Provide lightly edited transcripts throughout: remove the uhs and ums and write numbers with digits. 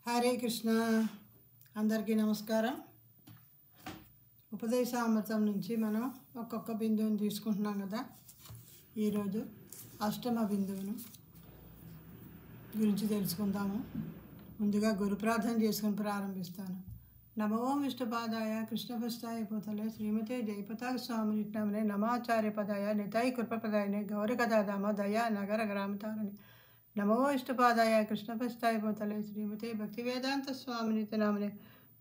హరే కృష్ణ. అందరికీ నమస్కారం. ఉపదేశామృతం నుంచి మనం ఒక్కొక్క బిందువుని తీసుకుంటున్నాం కదా. ఈరోజు అష్టమ బిందువును గురించి తెలుసుకుందాము. ముందుగా గురు ప్రార్థన చేసుకుని ప్రారంభిస్తాను. నమో విష్ణుపాదాయ కృష్ణభస్తాయ పోతలే శ్రీమతే జయపతాక స్వామి నమనే నమాచార్య పదాయ నితాయి కృపపదాయనే గౌరకదాదామ దయా నగర గ్రామతారని నమో ఇష్టపాదాయ కృష్ణపస్తాయ పోతలే శ్రీమతే భక్తివేదాంత స్వామిని నామనే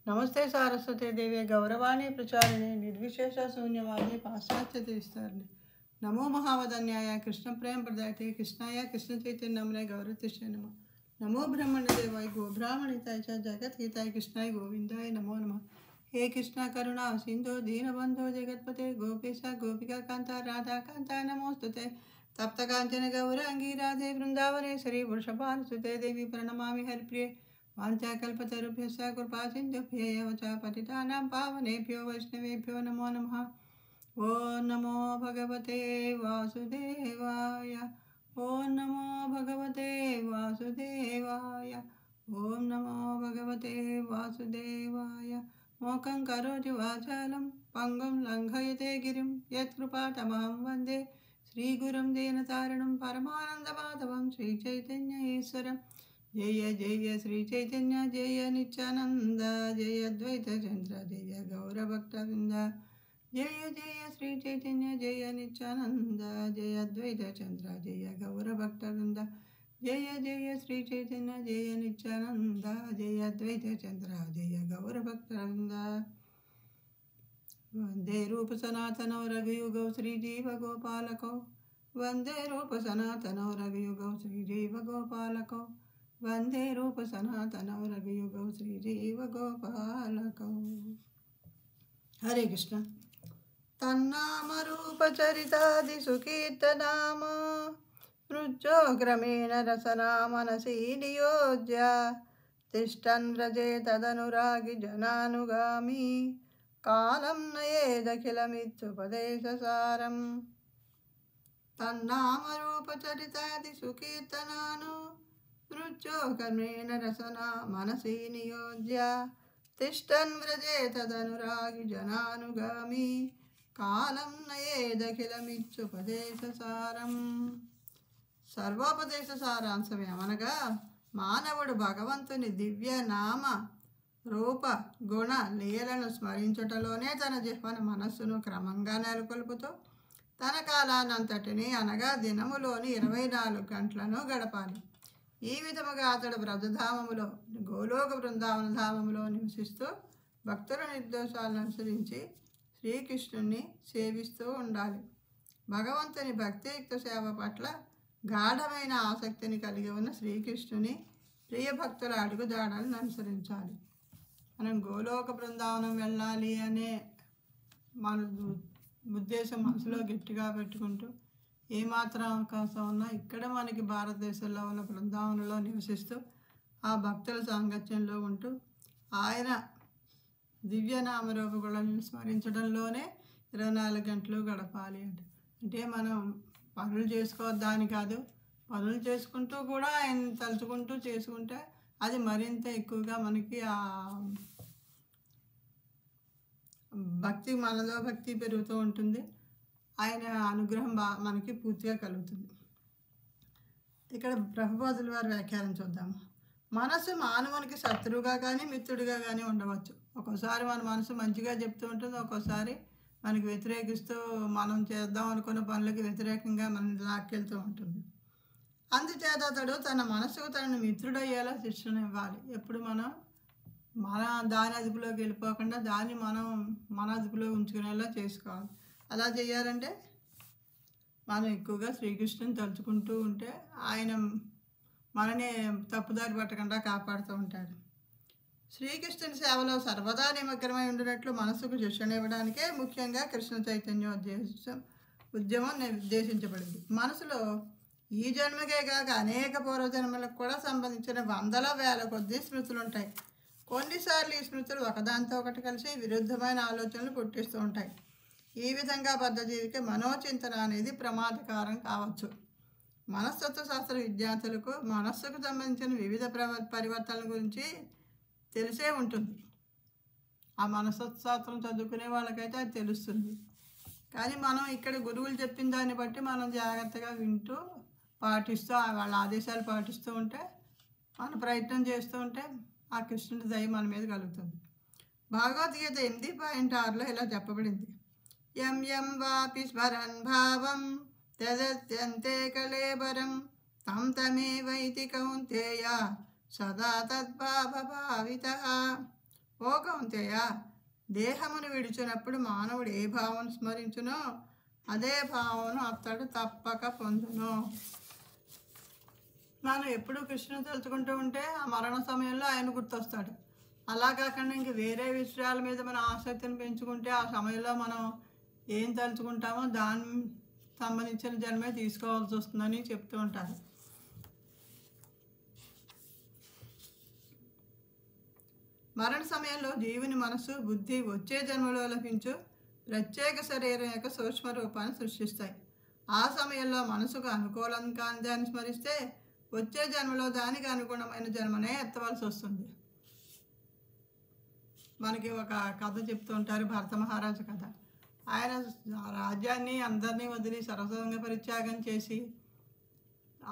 నమస్తే సారస్వతే దేవే గౌరవాణి ప్రచారిణి నిర్విశేష శూన్యవాది పాశ్చాత్య తీస్తారని నమో మహావదన్యాయ కృష్ణ ప్రేమ ప్రదాయతే కృష్ణాయ కృష్ణ చైతన్యమనే గౌరతిష్ట నమ నమో బ్రహ్మణ దేవాయ గోబ్రాహ్మణితాయ చ జగద్గీతాయ కృష్ణాయ గోవిందాయ నమో నమ. హే కృష్ణ కరుణా సింధో దీనబంధో జగత్పతే గోపేశ గోపికా కాంత రాధాకాంత నమోస్తుతే తప్తకాంచన గౌరాంగీ రాధే బృందావనేశ్వరి వృషభానుసుతే దేవి ప్రణమామి హరిప్రియ వాంఛాకల్పతరుభ్యశ్చ కృపా సింధుభ్యో చ పతితానాం పావనేభ్యో వైష్ణవేభ్యో నమో నమః. ఓం నమో భగవతే వాసుదేవాయ. ఓం నమో భగవతే వాసుదేవాయ. ఓం నమో భగవతే వాసుదేవాయ. మోకం కరోతి వాచాలం పంగం లంఘయతే గిరిం యత్కృపాతమహం వందే శ్రీగురుం దీనతారణం పరమానందమాధవం శ్రీచైతన్య ఈశ్వరం. జయ జయ శ్రీ చైతన్య జయ నిత్యానంద జయ అద్వైత చంద్ర జయ గౌరభక్తవృంద. జయ జయ శ్రీ చైతన్య జయ నిత్యానంద జయ అద్వైత చంద్ర జయ గౌరభక్తవృంద. జయ జయ శ్రీ చైతన్య జయ నిత్యానంద జయ అద్వైత చంద్ర జయ గౌరభక్తవృంద. వందే రూప సనాతనో రఘుయుగౌ శ్రీజీవ గోపాలకౌ. వందే రూప సనాతనో రఘుయుగౌ శ్రీజీవ గోపాలకౌ. వందే రూప సనాతనో రఘుయుగౌ శ్రీజీవ గోపాలకౌ. హరే కృష్ణ. తన్నామ రూప చరితాది సుకీర్తనామ మృజ్జోగ్రమేణ రసనా మనసి నియోజ్య తిష్టన్ వ్రజే తదనురాగి జనానుగామి కాలం నయేదఖిలమిత్యుపదేశసారం. తన్నామరూపచరితాది సుకీర్తనాను మృత్యోకర్మేణ రసనా మనసి నియోజ్య తిష్టన్ వ్రజే తదనురాగి జనానుగామి కాలం నయేదఖిలమిత్యుపదేశసారం. సర్వోపదేశ సారాంశం ఏమనగా మానవుడు భగవంతుని దివ్య నామ రూప గుణ లీలను స్మరించుటలోనే తన జిహ్వన మనస్సును క్రమంగా నెలకొల్పుతూ తన కాలానంతటిని అనగా దినములోని 24 గంటలను గడపాలి. ఈ విధముగా అతడు బ్రజధామములో గోలోక బృందావన ధామములో నివసిస్తూ భక్తుల నిర్దోషాలను అనుసరించి శ్రీకృష్ణుని సేవిస్తూ ఉండాలి. భగవంతుని భక్తియుక్త సేవ పట్ల గాఢమైన ఆసక్తిని కలిగి ఉన్న శ్రీకృష్ణుని ప్రియ భక్తుల అడుగుజాడలను అనుసరించాలి. మనం గోలోక బృందావనం వెళ్ళాలి అనే మన ఉద్దేశం మనసులో గట్టిగా పెట్టుకుంటూ ఏమాత్రం అవకాశం ఉన్నా ఇక్కడ మనకి భారతదేశంలో ఉన్న బృందావనంలో నివసిస్తూ ఆ భక్తుల సాంగత్యంలో ఉంటూ ఆయన దివ్యనామరూపగులను స్మరించడంలోనే 24 గంటలు గడపాలి. అంటే మనం పనులు చేసుకోవద్దని కాదు, పనులు చేసుకుంటూ కూడా ఆయన తలుచుకుంటూ చేసుకుంటే అది మరింత ఎక్కువగా మనకి ఆ భక్తి మనలో భక్తి పెరుగుతూ ఉంటుంది. ఆయన అనుగ్రహం మనకి పూర్తిగా కలుగుతుంది. ఇక్కడ ప్రభుపాదుల వారి వ్యాఖ్యానం చూద్దాము. మనసు మానవునికి శత్రువుగా కానీ మిత్రుడిగా కానీ ఉండవచ్చు. ఒక్కోసారి మన మనసు మంచిగా చెప్తూ ఉంటుంది, ఒక్కోసారి మనకి వ్యతిరేకిస్తూ మనం చేద్దాం అనుకున్న పనులకి వ్యతిరేకంగా మనల్ని లాక్కెళ్తూ ఉంటుంది. అందుచేత అతడు తన మనసుకు తనని మిత్రుడయ్యేలా శిక్షణ ఇవ్వాలి. ఎప్పుడు మనం దాని అదుపులోకి వెళ్ళిపోకుండా దాన్ని మన అదుపులో ఉంచుకునేలా చేసుకోవాలి. అలా చేయాలంటే మనం ఎక్కువగా శ్రీకృష్ణుని తలుచుకుంటూ ఉంటే ఆయన మనని తప్పుదారి పట్టకుండా కాపాడుతూ ఉంటాడు. శ్రీకృష్ణుని సేవలో సర్వదా నిమగ్నమై ఉండినట్లు మనసుకు శిక్షణ ఇవ్వడానికే ముఖ్యంగా కృష్ణ చైతన్య ఉద్యమం నిర్దేశించబడింది. మనసులో ఈ జన్మకే కాక అనేక పూర్వజన్మలకు కూడా సంబంధించిన వందల వేల కొద్ది స్మృతులు ఉంటాయి. కొన్నిసార్లు ఈ స్మృతులు ఒకదాంతో ఒకటి కలిసి విరుద్ధమైన ఆలోచనలు పుట్టిస్తూ ఉంటాయి. ఈ విధంగా బద్ధజీవికి మనోచింతన అనేది ప్రమాదకారం కావచ్చు. మనస్తత్వ శాస్త్ర విద్యార్థులకు మనస్సుకు సంబంధించిన వివిధ పరివర్తనల గురించి తెలిసే ఉంటుంది. ఆ మనస్తత్వ శాస్త్రం చదువుకునే వాళ్ళకైతే అది తెలుస్తుంది. కానీ మనం ఇక్కడ గురువులు చెప్పిన దాన్ని బట్టి మనం జాగ్రత్తగా వింటూ పాటిస్తూ వాళ్ళ ఆదేశాలు పాటిస్తూ ఉంటే, మన ప్రయత్నం చేస్తూ ఉంటే ఆ కృష్ణుడి దయ మన మీద కలుగుతుంది. భగవద్గీత 8.6లో ఇలా చెప్పబడింది. యం యం వాపి స్మరన్ భావం తదత్యంతే కళేబరం తం తమేవైతి కౌంతేయ సదా తద్భావభావిత. ఓ కౌంతేయ, దేహమును విడిచినప్పుడు మానవుడు ఏ భావం స్మరించునో అదే భావను అతడు తప్పక పొందును. మనం ఎప్పుడు కృష్ణుని తలుచుకుంటూ ఉంటే ఆ మరణ సమయంలో ఆయన గుర్తొస్తాడు. అలా కాకుండా ఇంక వేరే విషయాల మీద మన ఆసక్తిని పెంచుకుంటే ఆ సమయంలో మనం ఏం తలుచుకుంటామో దానికి సంబంధించిన జన్మే తీసుకోవాల్సి వస్తుందని చెప్తూ ఉంటారు. మరణ సమయంలో జీవుని మనసు బుద్ధి వచ్చే జన్మలో లభించు ప్రత్యేక శరీరం యొక్క సూక్ష్మ రూపాన్ని సృష్టిస్తాయి. ఆ సమయంలో మనసుకు అనుకూలం కాని దాన్ని స్మరిస్తే వచ్చే జన్మలో దానికి అనుగుణమైన జన్మనే ఎత్తవలసి వస్తుంది. మనకి ఒక కథ చెప్తూ ఉంటారు, భరత మహారాజు కథ. ఆయన రాజ్యాన్ని అందరినీ వదిలి సర్వసంగ పరిత్యాగం చేసి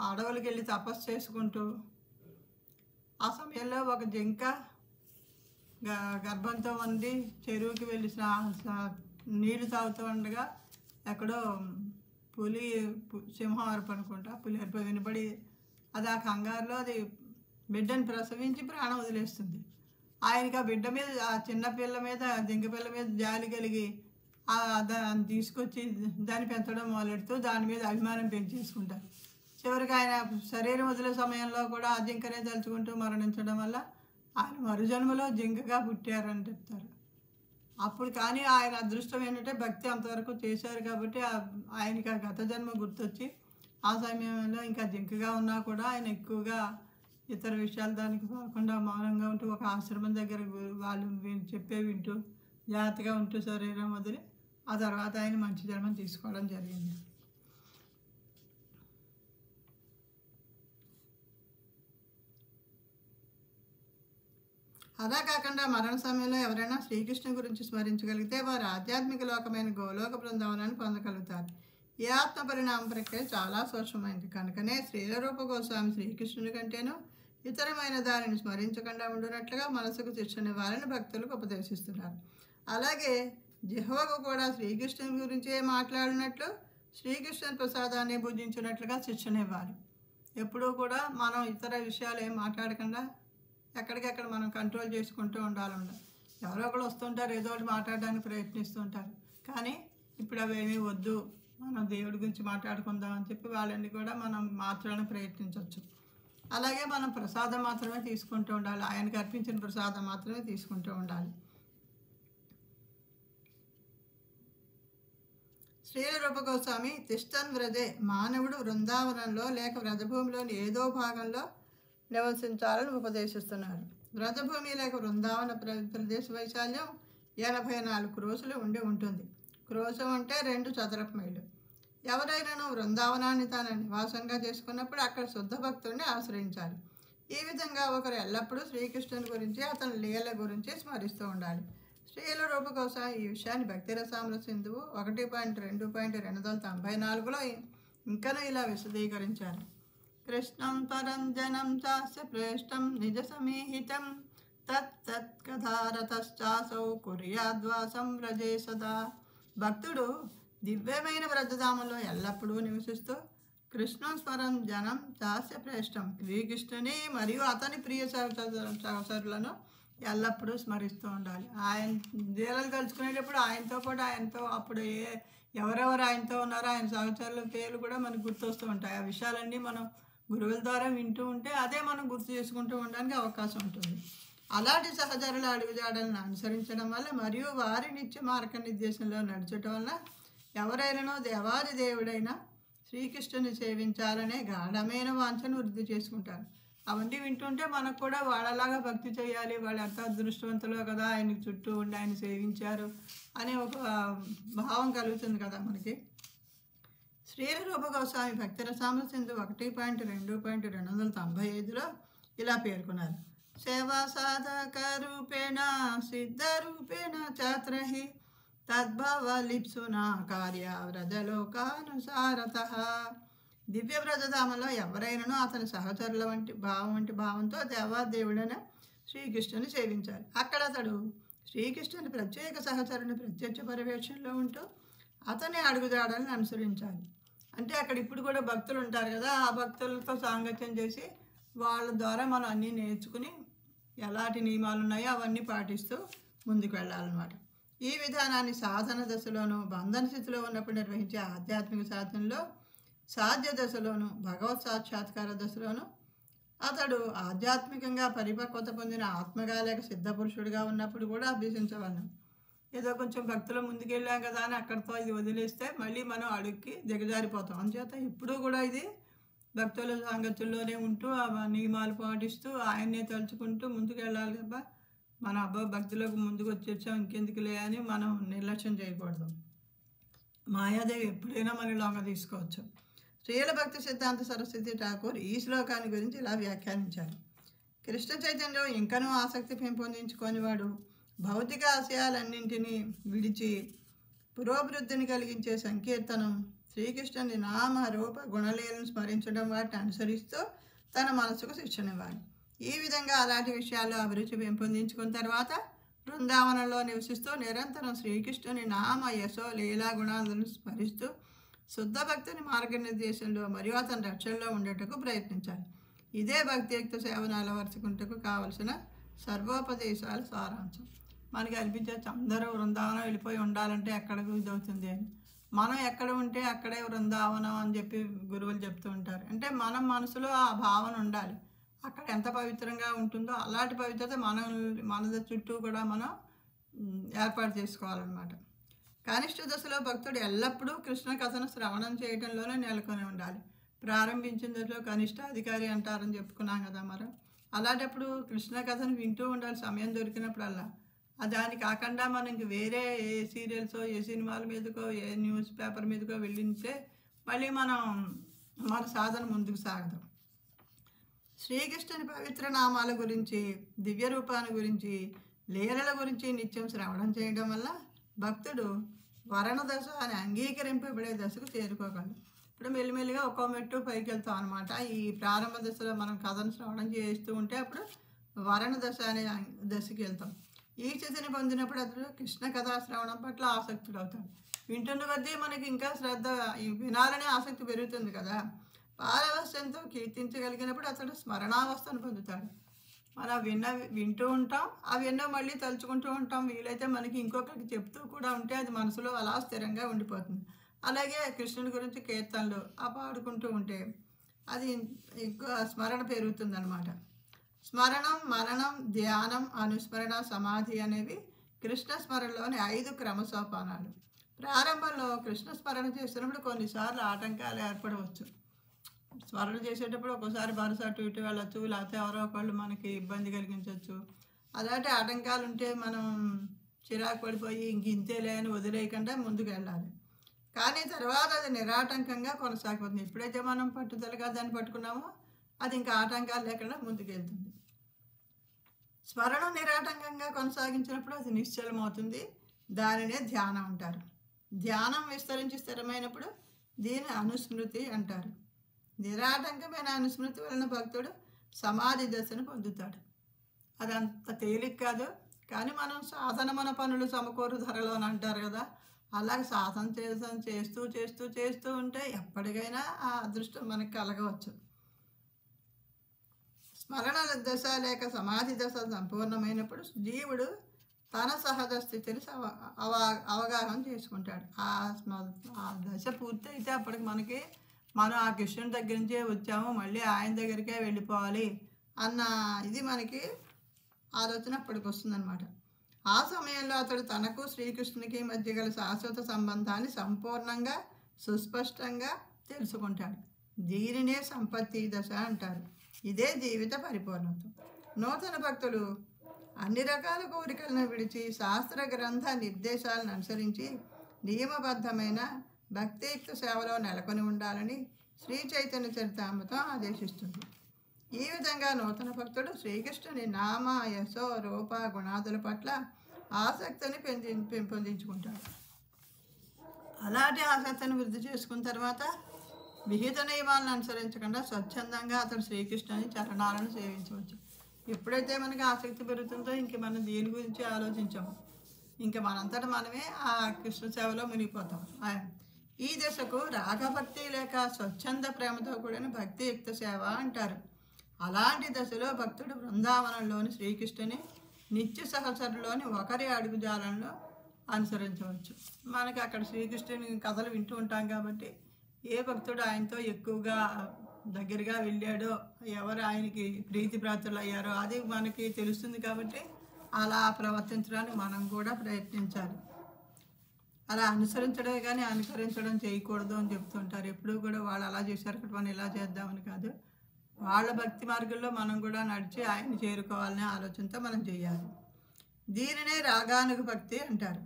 అడవులకి వెళ్ళి తపస్సు చేసుకుంటూ ఆ సమయంలో ఒక జింక గర్భంతో ఉంది చెరువుకి వెళ్ళి నీళ్లు తాగుతూ ఉండగా ఎక్కడో పులి సింహం అరుపు అనుకుంటా, పులి అరుపు వినపడి అది ఆ కంగారులో అది బిడ్డను ప్రసవించి ప్రాణం వదిలేస్తుంది. ఆయనకి ఆ బిడ్డ మీద, ఆ చిన్న పిల్ల మీద, జింక పిల్ల మీద జాలి కలిగి దాన్ని తీసుకొచ్చి దాన్ని పెంచడం మొదలెడుతూ దాని మీద అభిమానం పెంచేసుకుంటారు. చివరికి ఆయన శరీరం వదిలే సమయంలో కూడా ఆ జింకనే తలుచుకుంటూ మరణించడం వల్ల ఆయన మరుజన్మలో జింకగా పుట్టారని చెప్తారు. అప్పుడు కానీ ఆయన అదృష్టం ఏంటంటే భక్తి అంతవరకు చేశారు కాబట్టి ఆయనకి ఆ గత జన్మ గుర్తొచ్చి ఆ సమయంలో ఇంకా జింకగా ఉన్నా కూడా ఆయన ఎక్కువగా ఇతర విషయాలు దానికి కాకుండా మౌనంగా ఉంటూ ఒక ఆశ్రమం దగ్గర వాళ్ళు చెప్పే వింటూ జాగ్రత్తగా ఉంటూ శరీరం వదిలి ఆ తర్వాత ఆయన మంచి జన్మం తీసుకోవడం జరిగింది. అలా కాకుండా మరణ సమయంలో ఎవరైనా శ్రీకృష్ణుని గురించి స్మరించగలిగితే వారు ఆధ్యాత్మిక లోకమైన గోలోక బృందావనాన్ని పొందగలుగుతారు. ఈ ఆత్మ పరిణామ ప్రక్రియ చాలా సూక్ష్మమైనది కనుకనే శ్రీలరూప గోస్వామి శ్రీకృష్ణుని కంటేనూ ఇతరమైన దానిని స్మరించకుండా ఉండునట్లుగా మనసుకు శిక్షనివ్వాలని భక్తులకు ఉపదేశిస్తున్నారు. అలాగే జిహ్వకు కూడా శ్రీకృష్ణుని గురించే మాట్లాడినట్లు శ్రీకృష్ణుని ప్రసాదాన్ని భుజించినట్లుగా శిక్షనివ్వాలి. ఎప్పుడూ కూడా మనం ఇతర విషయాలు ఏం మాట్లాడకుండా ఎక్కడికెక్కడ మనం కంట్రోల్ చేసుకుంటూ ఉండాలి. ఎవరో ఒకరు వస్తుంటారు, ఏదో ఒకటి మాట్లాడడానికి ప్రయత్నిస్తుంటారు, కానీ ఇప్పుడు అవేమీ వద్దు, మనం దేవుడి గురించి మాట్లాడుకుందాం అని చెప్పి వాళ్ళని కూడా మనం మార్చడానికి ప్రయత్నించవచ్చు. అలాగే మనం ప్రసాదం మాత్రమే తీసుకుంటూ ఉండాలి, ఆయనకు అర్పించిన ప్రసాదం మాత్రమే తీసుకుంటూ ఉండాలి. శ్రీలరూప గోస్వామి తిష్టన్ వ్రజే, మానవుడు వృందావనంలో లేక వ్రజభూమిలోని ఏదో భాగంలో నివసించాలని ఉపదేశిస్తున్నారు. వ్రజభూమి లేక వృందావన ప్రదేశ వైశాల్యం 84 క్రోసులు ఉండి ఉంటుంది. క్రోశం అంటే 2 చదరపు మైళ్ళు. ఎవరైనాను వృందావనాన్ని తన నివాసంగా చేసుకున్నప్పుడు అక్కడ శుద్ధ భక్తుడిని ఆశ్రయించాలి. ఈ విధంగా ఒకరు ఎల్లప్పుడూ శ్రీకృష్ణుని గురించి, అతని లీల గురించి స్మరిస్తూ ఉండాలి. శ్రీల రూప గోస్వామి ఈ విషయాన్ని భక్తిరసామృత సింధువు 1.2.294లో ఇంకనూ ఇలా విశదీకరించారు. కృష్ణం పరం జనం చాస్య ప్రేష్టం నిజ సమీహితం తత్ కథారతశ్చాసౌ కుర్యాద్వాసం వ్రజే సదా. భక్తుడు దివ్యమైన వ్రజధామంలో ఎల్లప్పుడూ నివసిస్తూ కృష్ణ స్మరం జనం చాస్య ప్రేష్టం, శ్రీకృష్ణుని మరియు అతని ప్రియ సహచరులను ఎల్లప్పుడూ స్మరిస్తూ ఉండాలి. ఆయన లీలలు తలుచుకునేటప్పుడు ఆయనతో పాటు ఆయనతో అప్పుడు ఎవరెవరు ఆయనతో ఉన్నారో ఆయన సహచరుల పేర్లు కూడా మనకు గుర్తొస్తూ ఉంటాయి. ఆ విషయాలన్నీ మనం గురువుల ద్వారా వింటూ ఉంటే అదే మనం గుర్తు చేసుకుంటూ ఉండడానికి అవకాశం ఉంటుంది. అలాంటి సహచరుల అడుగుజాడలను అనుసరించడం వల్ల మరియు వారి నిత్య మార్గనిర్దేశంలో నడచడం వల్ల ఎవరైనానో దేవాది దేవుడైనా శ్రీకృష్ణుని సేవించాలనే గాఢమైన వాంఛను వృద్ధి చేసుకుంటారు. అవన్నీ వింటుంటే మనకు కూడా వాళ్ళలాగా భక్తి చేయాలి, వాళ్ళు ఎంత అదృష్టవంతులో కదా ఆయన చుట్టూ ఉండి ఆయన సేవించారు అనే ఒక భావం కలుగుతుంది కదా మనకి. శ్రీల రూపగోస్వామి భక్తిరసామృత సింధు 1.2.295లో ఇలా పేర్కొన్నారు. సేవా సాధక రూపేణ సిద్ధ రూపేణ చాత్రహి తద్భావలిప్సునా కార్య వ్రజలోకానుసారతః. దివ్య వ్రజధామంలో ఎవరైనానో అతని సహచరుల వంటి భావంతో దేవాదేవుడైన శ్రీకృష్ణుని సేవించాలి. అక్కడ అతడు శ్రీకృష్ణుని ప్రత్యేక సహచరుని ప్రత్యక్ష పర్యవేక్షణలో ఉంటూ అతని అడుగుదాడలను అనుసరించాలి. అంటే అక్కడ ఇప్పుడు కూడా భక్తులు ఉంటారు కదా, ఆ భక్తులతో సాంగత్యం చేసి వాళ్ళ ద్వారా మనం అన్నీ నేర్చుకుని ఎలాంటి నియమాలు ఉన్నాయో అవన్నీ పాటిస్తూ ముందుకు వెళ్ళాలన్నమాట. ఈ విధానాన్ని సాధన దశలోనూ బంధన స్థితిలో ఉన్నప్పుడు నిర్వహించే ఆధ్యాత్మిక సాధనలో, సాధ్య దశలోను భగవత్ సాక్షాత్కార దశలోను అతడు ఆధ్యాత్మికంగా పరిపక్వత పొందిన ఆత్మగా లేక సిద్ధపురుషుడిగా ఉన్నప్పుడు కూడా అభ్యసించవలను. ఏదో కొంచెం భక్తులు ముందుకెళ్ళాం కదా అని అక్కడితో ఇది వదిలేస్తే మళ్ళీ మనం అడుగుకి దిగజారిపోతాం. అందుచేత ఇప్పుడు కూడా ఇది భక్తుల సాంగత్యంలోనే ఉంటూ ఆ నియమాలు పాటిస్తూ ఆయన్నే తలుచుకుంటూ ముందుకు వెళ్ళాలి తప్ప మన భక్తులకు ముందుకు వచ్చేసాం ఇంకెందుకులే అని మనం నిర్లక్ష్యం చేయకూడదు. మాయాదేవి ఎప్పుడైనా మన లొంగ తీసుకోవచ్చు. శ్రీల భక్తి సిద్ధాంత సరస్వతి ఠాకూర్ ఈ శ్లోకాన్ని గురించి ఇలా వ్యాఖ్యానించారు. కృష్ణ చైతన్యంలో ఇంకనూ ఆసక్తి పెంపొందించుకోనివాడు భౌతిక ఆశయాలన్నింటినీ విడిచి పురోభివృద్ధిని కలిగించే సంకీర్తనం, శ్రీకృష్ణుని నామ రూప గుణలీలను స్మరించడం, వాటిని అనుసరిస్తూ తన మనసుకు శిక్షణివ్వాలి. ఈ విధంగా అలాంటి విషయాల్లో అభిరుచి పెంపొందించుకున్న తర్వాత బృందావనంలో నివసిస్తూ నిరంతరం శ్రీకృష్ణుని నామ యశో లీలా గుణాలను స్మరిస్తూ శుద్ధ భక్తుని మార్గనిర్దేశంలో మరియు అతని రక్షణలో ఉండేటకు ప్రయత్నించాలి. ఇదే భక్తియుక్త సేవను అలవరుచుకుంటకు కావలసిన సర్వోపదేశాల సారాంశం. మనకి అనిపించవచ్చు అందరూ వృందావనం వెళ్ళిపోయి ఉండాలంటే ఎక్కడ ఇదవుతుంది అని. మనం ఎక్కడ ఉంటే అక్కడే వృందావనం అని చెప్పి గురువులు చెప్తూ ఉంటారు. అంటే మనం మనసులో ఆ భావన ఉండాలి. అక్కడ ఎంత పవిత్రంగా ఉంటుందో అలాంటి పవిత్రత మన చుట్టూ కూడా మనం ఏర్పాటు చేసుకోవాలన్నమాట. కనిష్ట దశలో భక్తుడు ఎల్లప్పుడూ కృష్ణ కథను శ్రవణం చేయడంలోనే నెలకొని ఉండాలి. ప్రారంభించిన దశలో కనిష్టాధికారి అంటారని చెప్పుకున్నాం కదా మనం. అలాంటప్పుడు కృష్ణ కథను వింటూ ఉండాలి సమయం దొరికినప్పుడల్లా. దాని కాకుండా మనకి వేరే ఏ సీరియల్సో ఏ సినిమాల మీదకో ఏ న్యూస్ పేపర్ మీదకో వెళ్ళితే మళ్ళీ మన సాధన ముందుకు సాగదు. శ్రీకృష్ణుని పవిత్ర నామాల గురించి, దివ్య రూపాన్ని గురించి, లీలల గురించి నిత్యం శ్రవణం చేయడం వల్ల భక్తుడు వరణ దశ అని అంగీకరింపబడే దశకు చేరుకోగలడు. ఇప్పుడు మెల్లిమెల్లిగా ఒక్కో మెట్టు పైకి వెళ్తాం అనమాట. ఈ ప్రారంభ దశలో మనం కథను శ్రవణం చేస్తూ ఉంటే అప్పుడు వరణ దశ అనే దశకి వెళ్తాం. ఈ స్థితిని పొందినప్పుడు అతడు కృష్ణ కథా శ్రవణం పట్ల ఆసక్తుడు అవుతాడు. వింటున్న కొద్దీ మనకి ఇంకా శ్రద్ధ వినాలనే ఆసక్తి పెరుగుతుంది కదా. పారవస్యంతో కీర్తించగలిగినప్పుడు అతడు స్మరణావస్థను పొందుతాడు. మనం వింటూ ఉంటాం, ఆ విన్న మళ్ళీ తలుచుకుంటూ ఉంటాం. వీలైతే మనకి ఇంకొకరికి చెప్తూ కూడా ఉంటే అది మనసులో అలా స్థిరంగా ఉండిపోతుంది. అలాగే కృష్ణుని గురించి కీర్తనలు ఆ పాడుకుంటూ ఉంటే అది ఎక్కువ స్మరణ పెరుగుతుందన్నమాట. స్మరణం, మరణం, ధ్యానం, అనుస్మరణ, సమాధి అనేవి కృష్ణ స్మరణలోని 5 క్రమసోపానాలు. ప్రారంభంలో కృష్ణ స్మరణ చేస్తున్నప్పుడు కొన్నిసార్లు ఆటంకాలు ఏర్పడవచ్చు. స్మరణ చేసేటప్పుడు ఒక్కోసారి బరుసు అటు ఇటు వెళ్ళచ్చు, లేకపోతే ఎవరో ఒకళ్ళు మనకి ఇబ్బంది కలిగించవచ్చు. అలాంటి ఆటంకాలు ఉంటే మనం చిరాకు పడిపోయి ఇంతేలే అని వదిలేయకుండా ముందుకు వెళ్ళాలి. కానీ తర్వాత అది నిరాటంకంగా కొనసాగిపోతుంది. ఎప్పుడైతే మనం పట్టుదలగా దాన్ని పట్టుకున్నామో అది ఇంకా ఆటంకాలు లేకుండా ముందుకు వెళ్తుంది. స్మరణం నిరాటంకంగా కొనసాగించినప్పుడు అది నిశ్చలమవుతుంది. దానినే ధ్యానం అంటారు. ధ్యానం విస్తరించి స్థిరమైనప్పుడు దీని అనుస్మృతి అంటారు. నిరాటంకమైన అనుస్మృతి వలన భక్తుడు సమాధి దశను పొందుతాడు. అది అంత తేలిక కాదు, కానీ మనం సాధన మన పనులు సమకూరు ధరలో అని అంటారు కదా, అలాగే సాధన చేస్తూ చేస్తూ చేస్తూ ఉంటే ఎప్పటికైనా ఆ అదృష్టం మనకి కలగవచ్చు. స్మరణ దశ లేక సమాధి దశ సంపూర్ణమైనప్పుడు జీవుడు తన సహజ స్థితిని అవగాహన చేసుకుంటాడు. ఆ దశ పూర్తయితే అప్పటికి మనం ఆ కృష్ణుని దగ్గర నుంచే వచ్చాము, మళ్ళీ ఆయన దగ్గరికే వెళ్ళిపోవాలి అన్న ఇది మనకి ఆలోచన అప్పటికి వస్తుందన్నమాట. ఆ సమయంలో అతడు తనకు శ్రీకృష్ణునికి మధ్య గల శాశ్వత సంబంధాన్ని సంపూర్ణంగా సుస్పష్టంగా తెలుసుకుంటాడు. దీనినే సంపత్తి దశ అంటారు. ఇదే జీవిత పరిపూర్ణత. నూతన భక్తులు అన్ని రకాల కోరికలను విడిచి శాస్త్ర గ్రంథ నిర్దేశాలను అనుసరించి నియమబద్ధమైన భక్తియుక్త సేవలో నెలకొని ఉండాలని శ్రీ చైతన్య చరితామృతం ఆదేశిస్తుంది. ఈ విధంగా నూతన భక్తుడు శ్రీకృష్ణుని నామ, యశో, రూప, గుణాదుల పట్ల ఆసక్తిని పెంపొందించుకుంటాడు. అలాంటి ఆసక్తిని వృద్ధి చేసుకున్న తర్వాత విహిత నియమాలను అనుసరించకుండా స్వచ్ఛందంగా అతడు శ్రీకృష్ణుని చరణాలను సేవించవచ్చు. ఎప్పుడైతే మనకి ఆసక్తి పెరుగుతుందో ఇంక మనం దేని గురించి ఆలోచించాము, ఇంకా మనంతట మనమే ఆ కృష్ణ సేవలో మునిగిపోతాం. ఈ దశకు రాగభక్తి లేక స్వచ్ఛంద ప్రేమతో కూడిన భక్తియుక్త సేవ అంటారు. అలాంటి దశలో భక్తుడు బృందావనంలోని శ్రీకృష్ణుని నిత్య సహచరులోని ఒకరి అడుగుజాలంలో అనుసరించవచ్చు. మనకి అక్కడ శ్రీకృష్ణుని కథలు వింటూ ఉంటాం కాబట్టి ఏ భక్తుడు ఆయనతో ఎక్కువగా దగ్గరగా వెళ్ళాడో, ఎవరు ఆయనకి ప్రీతి ప్రాప్తులు అయ్యారో అది మనకి తెలుస్తుంది. కాబట్టి అలా ప్రవర్తించడానికి మనం కూడా ప్రయత్నించాలి. అలా అనుసరించడమే కానీ అనుకరించడం చేయకూడదు అని చెప్తుంటారు. ఎప్పుడూ కూడా వాళ్ళు అలా చేశారు కాబట్టి మనం ఇలా చేద్దామని కాదు, వాళ్ళ భక్తి మార్గంలో మనం కూడా నడిచి ఆయన్ని చేరుకోవాలనే ఆలోచనతో మనం చేయాలి. దీనినే రాగానుగ భక్తి అంటారు.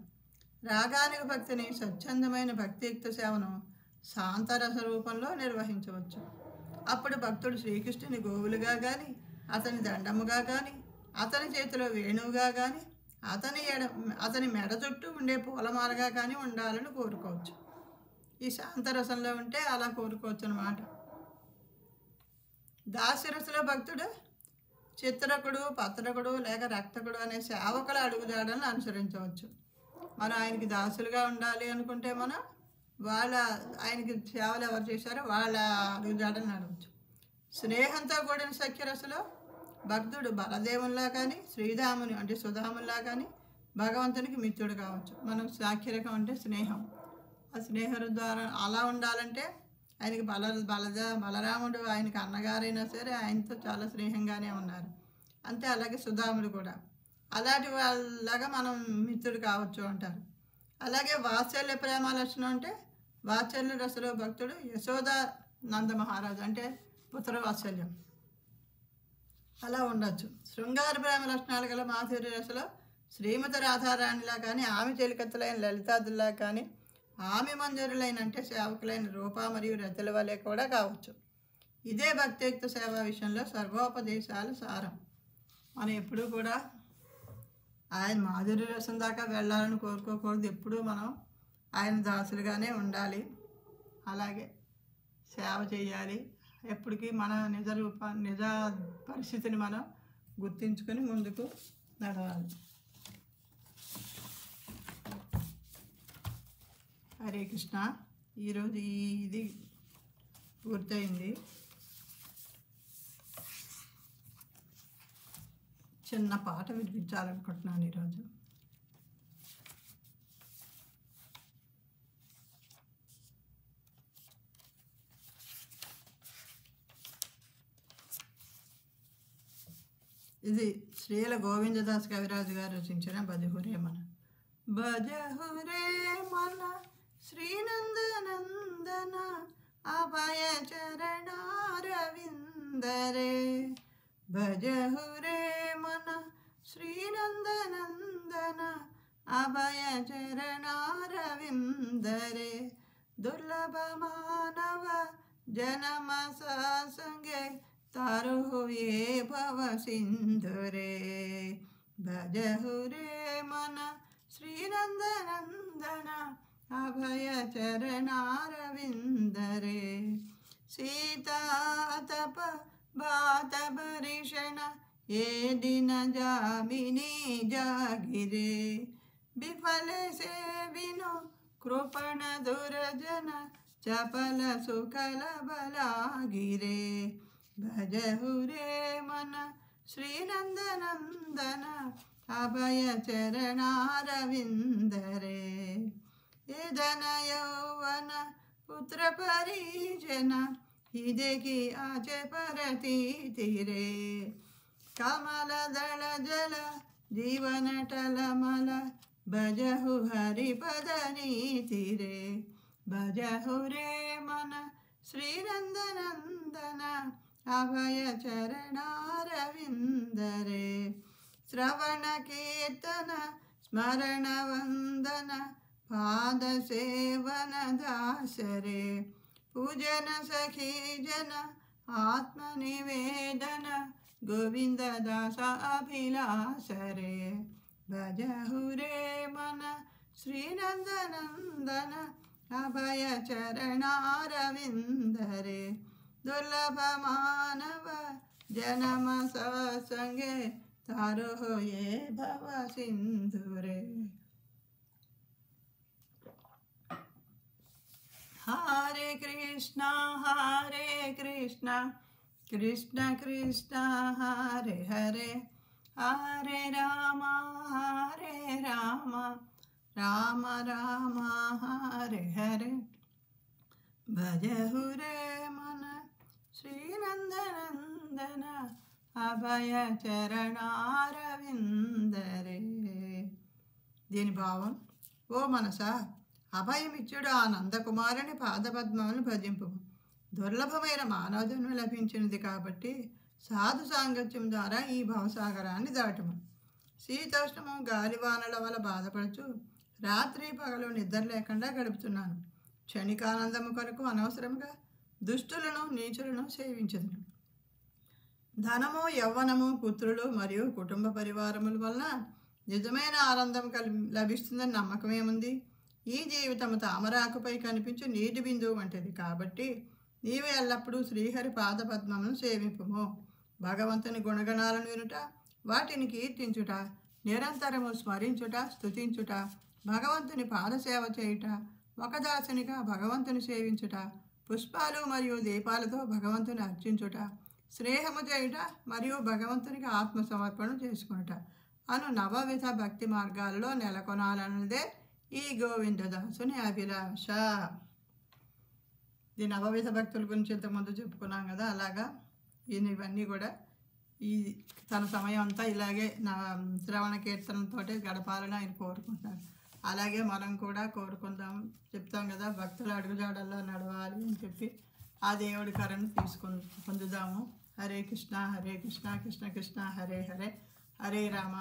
రాగానుగ భక్తిని స్వచ్ఛందమైన భక్తియుక్త సేవను శాంతరస రూపంలో నిర్వహించవచ్చు. అప్పుడు భక్తుడు శ్రీకృష్ణుని గోవులుగా కానీ, అతని దండముగా కానీ, అతని చేతిలో వేణువుగా కానీ, అతని మెడ చుట్టూ ఉండే పూలమాలగా కానీ ఉండాలని కోరుకోవచ్చు. ఈ శాంతరసంలో ఉంటే అలా కోరుకోవచ్చు అన్నమాట. దాస్యరసలో భక్తుడు చిత్రకుడు, పత్రకుడు లేక రక్తకుడు అనే సేవకుల అడుగుజాడలను అనుసరించవచ్చు. మనం ఆయనకి దాసులుగా ఉండాలి అనుకుంటే మనం ఆయనకి సేవలు ఎవరు చేశారో వాళ్ళ అడుగుజాడలను నడవచ్చు. స్నేహంతో కూడిన సఖ్యరసలో భక్తుడు బలదేవుల్లా కానీ, శ్రీధాముని అంటే సుధాముల్లా కానీ భగవంతునికి మిత్రుడు కావచ్చు. మనం సాఖ్యరకం అంటే స్నేహం. ఆ స్నేహం ద్వారా అలా ఉండాలంటే ఆయనకి బలరాముడు ఆయనకి అన్నగారైనా సరే ఆయనతో చాలా స్నేహంగానే ఉన్నారు. అంతే అలాగే సుధాముడు కూడా అలాంటి వాళ్ళలాగా మనం మిత్రుడు కావచ్చు అంటారు. అలాగే వాత్సల్య ప్రేమ లక్షణం అంటే వాత్సల్య రసలో భక్తుడు యశోద నంద మహారాజు అంటే పుత్ర వాత్సల్యం అలా ఉండొచ్చు. శృంగార ప్రేమ లక్షణాలు గల మాధుర్య రసలో శ్రీమతి రాధారాణిలా కానీ, ఆమె చెలికత్తులైన లలితాదుల్లా కానీ, ఆమె మంజరులైన అంటే సేవకులైన రూప మరియు రతుల వలె కూడా కావచ్చు. ఇదే భక్తియుక్త సేవ విషయంలో సర్వోపదేశాలు సారం. మనం ఎప్పుడూ కూడా ఆయన మాధుర్య రసం దాకా వెళ్ళాలని కోరుకోకూడదు. ఎప్పుడూ మనం ఆయన దాసులుగానే ఉండాలి. అలాగే సేవ చేయాలి. ఎప్పటికీ మన నిజ పరిస్థితిని మనం గుర్తించుకొని ముందుకు నడవాలి. హరే కృష్ణ. ఈరోజు ఇది పూర్తయింది. చిన్న పాట వినిపించాలనుకుంటున్నాను ఈరోజు. ఇది శ్రీల గోవిందదాస్ కవిరాజు గారు రచించిన భజహురే మన. భజహురే మన శ్రీనందనందన అభయ చరణారవిందరే. భజహురే మన శ్రీనందనందన అభయ చరణారవిందరే. దుర్లభ మానవ జనమ సంగే तारुये भव सिंधुरे. भजहुरे मन श्रीनंदनंदन अभय चरणारविंदरे. सीतातप बात भरिषण ये दिन जामिनी जागिरे. विफल से विनु कृपण दुर्जन चपल सुकल बलागिरे. भजहुरे मन श्रीनंदनंदन अभय चरणारविंदरे. यदन यौवन पुत्र परिजन हिदेकी आचे परती तीरे. कमल दल जल जीवन टलमल भजहु हरिपदनी तीरे. भजहुरे मन श्रीनंदनंदन अभय चरणारविंदरे. श्रवण कीर्तन स्मरण वंदन पादसेवन दासरे पूजन सखी जन आत्मनिवेदन गोविंद दास अभिलाष रे भजहु रे मन श्रीनंदनंदन अभय चरणारविंद रे दुर्लभ मानव जन्म सत्संगे तारो ये भव सिंधु रे। हरे कृष्णा कृष्ण कृष्ण हरे हरे हरे राम राम राम हरे हरे भजहु रे मन श्रीनंदनंदन अभय चरणारविंद रे। దీని భావం, ఓ మనసా, అభయమిచ్చుడు ఆ నందకుమారుని పాదపద్మములను భజింపు. దుర్లభమైన మానవ జన్మ లభించినది కాబట్టి సాధు సాంగత్యం ద్వారా ఈ భవసాగరాన్ని దాటుము. శీతోష్ణము గాలివానల వల్ల బాధపడుచు రాత్రి పగలు నిద్ర లేకుండా గడుపుతున్నాను. క్షణికానందము కొరకు అనవసరంగా దుష్టులను నీచులను సేవించదును. ధనము యవ్వనము పుత్రులు మరియు కుటుంబ పరివారముల వలన నిజమైన ఆనందం లభిస్తుందని నమ్మకమేముంది? ఈ జీవితము తామరాకుపై కనిపించు నీటి బిందువు వంటిది కాబట్టి నీవు ఎల్లప్పుడూ శ్రీహరి పాదపద్మమును సేవింపుము. భగవంతుని గుణగణాలను వినుట, వాటిని కీర్తించుట, నిరంతరము స్మరించుట, స్తుతించుట, భగవంతుని పాదసేవ చేయుట, ఒక దాసునిగా భగవంతుని సేవించుట, పుష్పాలు మరియు దీపాలతో భగవంతుని అర్చించుట, స్నేహము చేయుట మరియు భగవంతునికి ఆత్మసమర్పణ చేసుకునుట అను నవవిధ భక్తి మార్గాలలో నెలకొనాలన్నదే ఈ గోవిందదాసుని అభిలాష. ఈ నవవిధ భక్తుల గురించి ఇంతకుముందు చెప్పుకున్నాం కదా, అలాగా ఇవన్నీ కూడా ఈ తన సమయం అంతా ఇలాగే శ్రవణ కీర్తనతో గడపాలని ఆయన కోరుకుంటున్నారు. అలాగే మనం కూడా కోరుకుందాం, చెప్తాం కదా, భక్తుల అడుగుజాడల్లో నడవాలి అని చెప్పి ఆ దేవుడి కరుణ పొందుదాము. హరే కృష్ణ కృష్ణ కృష్ణ హరే హరే, హరే రామ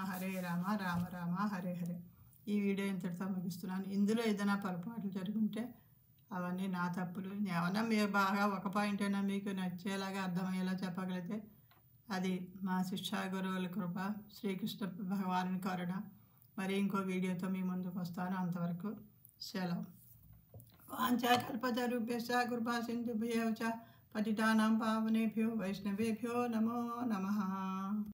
రామ రామ హరే హరే. ఈ వీడియో ఇంతటితో ముగిస్తున్నాను. ఇందులో ఏదైనా పొరపాట్లు జరుగుంటే అవన్నీ నా తప్పులు. ఏమన్నా మీరు బాగా ఒక పాయింట్ అయినా మీకు నచ్చేలాగా అర్థమయ్యేలా చెప్పగలిగితే అది మా శిక్షా గురువుల కృప, శ్రీకృష్ణ భగవానుని కరుణ. మరి ఇంకో వీడియోతో మీ ముందుకు వస్తాను. అంతవరకు సెలవు. వాంఛాకల్పతరుభ్యశ్చ కృపా సింధుభ్యో చ పతితానాం పావనేభ్యో వైష్ణవేభ్యో నమో నమః.